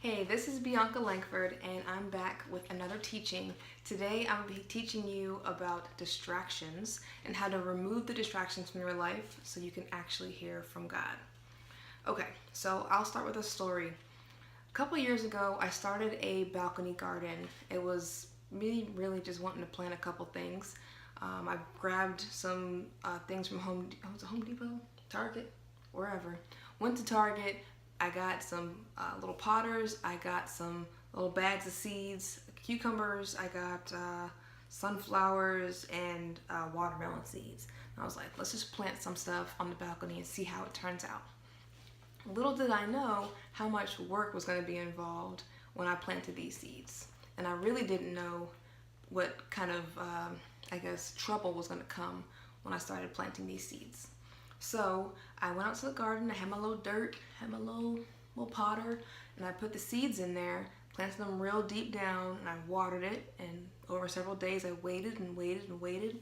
Hey, this is Bianca Langford and I'm back with another teaching. Today I'm going to be teaching you about distractions and how to remove the distractions from your life so you can actually hear from God. Okay, so I'll start with a story. A couple years ago I started a balcony garden. It was me really just wanting to plant a couple things. I grabbed some things from Home Depot, Target, wherever. Went to Target. I got some little potters, I got some little bags of seeds, cucumbers, I got sunflowers and watermelon seeds. And I was like, let's just plant some stuff on the balcony and see how it turns out. Little did I know how much work was going to be involved when I planted these seeds. And I really didn't know what kind of, trouble was going to come when I started planting these seeds. So I went out to the garden, I had my little dirt, had my little potter, and I put the seeds in there, planted them real deep down, and I watered it, and over several days I waited and waited and waited,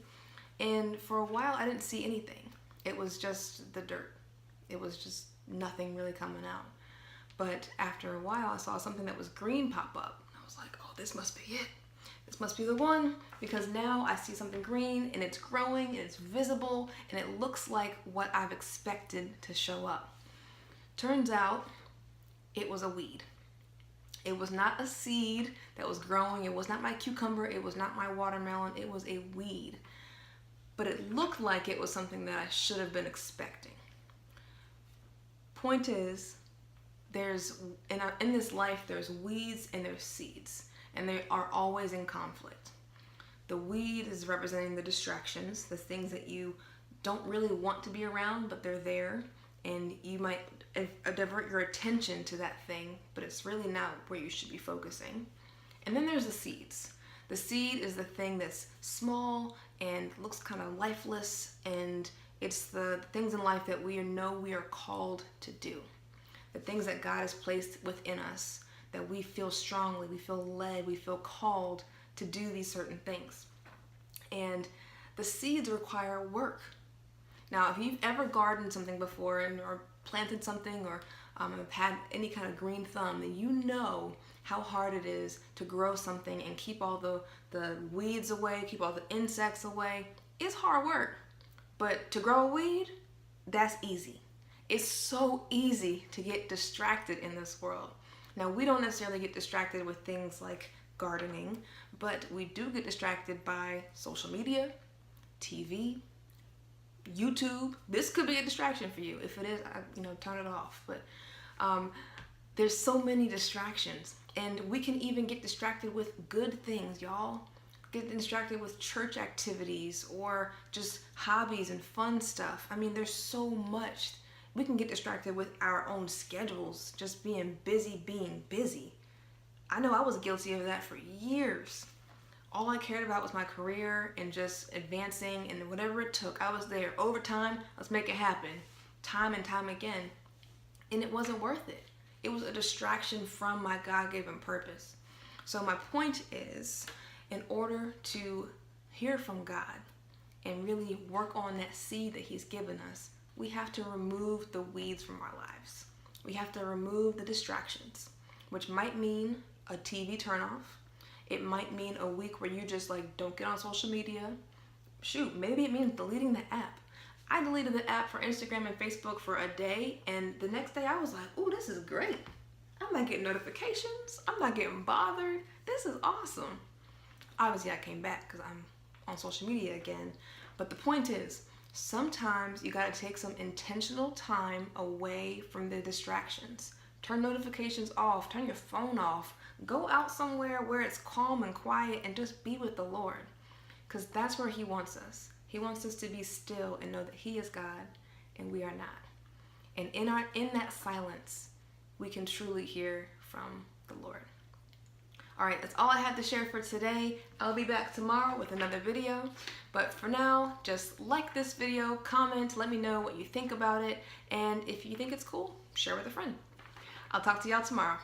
and for a while I didn't see anything. It was just the dirt. It was just nothing really coming out. But after a while I saw something that was green pop up, and I was like, oh, this must be it. This must be the one, because now I see something green and it's growing and it's visible and it looks like what I've expected to show up. Turns out it was a weed. It was not a seed that was growing. It was not my cucumber. It was not my watermelon. It was a weed. But it looked like it was something that I should have been expecting. Point is, in this life, there's weeds and there's seeds. And they are always in conflict. The weed is representing the distractions, the things that you don't really want to be around, but they're there, and you might divert your attention to that thing, but it's really not where you should be focusing. And then there's the seeds. The seed is the thing that's small and looks kind of lifeless, and it's the things in life that we know we are called to do. The things that God has placed within us, that we feel strongly, we feel led, we feel called to do these certain things. And the seeds require work. Now, if you've ever gardened something before or planted something or have had any kind of green thumb, then you know how hard it is to grow something and keep all the weeds away, keep all the insects away. It's hard work. But to grow a weed, that's easy. It's so easy to get distracted in this world. Now, we don't necessarily get distracted with things like gardening, but we do get distracted by social media, TV, YouTube. This could be a distraction for you. If it is, turn it off. But there's so many distractions, and we can even get distracted with good things, y'all. Get distracted with church activities or just hobbies and fun stuff. I mean, there's so much. We can get distracted with our own schedules, just being busy. I know I was guilty of that for years. All I cared about was my career and just advancing, and whatever it took, I was there. Overtime, let's make it happen. Time and time again. And it wasn't worth it. It was a distraction from my God-given purpose. So my point is, in order to hear from God and really work on that seed that He's given us, we have to remove the weeds from our lives. We have to remove the distractions, which might mean a TV turnoff. It might mean a week where you just don't get on social media. Shoot, maybe it means deleting the app. I deleted the app for Instagram and Facebook for a day, and the next day I was like, ooh, this is great. I'm not getting notifications. I'm not getting bothered. This is awesome. Obviously, I came back because I'm on social media again. But the point is, sometimes you gotta take some intentional time away from the distractions. Turn notifications off, turn your phone off, go out somewhere where it's calm and quiet and just be with the Lord. Because that's where He wants us. He wants us to be still and know that He is God and we are not. And in that silence, we can truly hear from the Lord. All right, that's all I have to share for today. I'll be back tomorrow with another video. But for now, just like this video, comment, let me know what you think about it. And if you think it's cool, share with a friend. I'll talk to y'all tomorrow.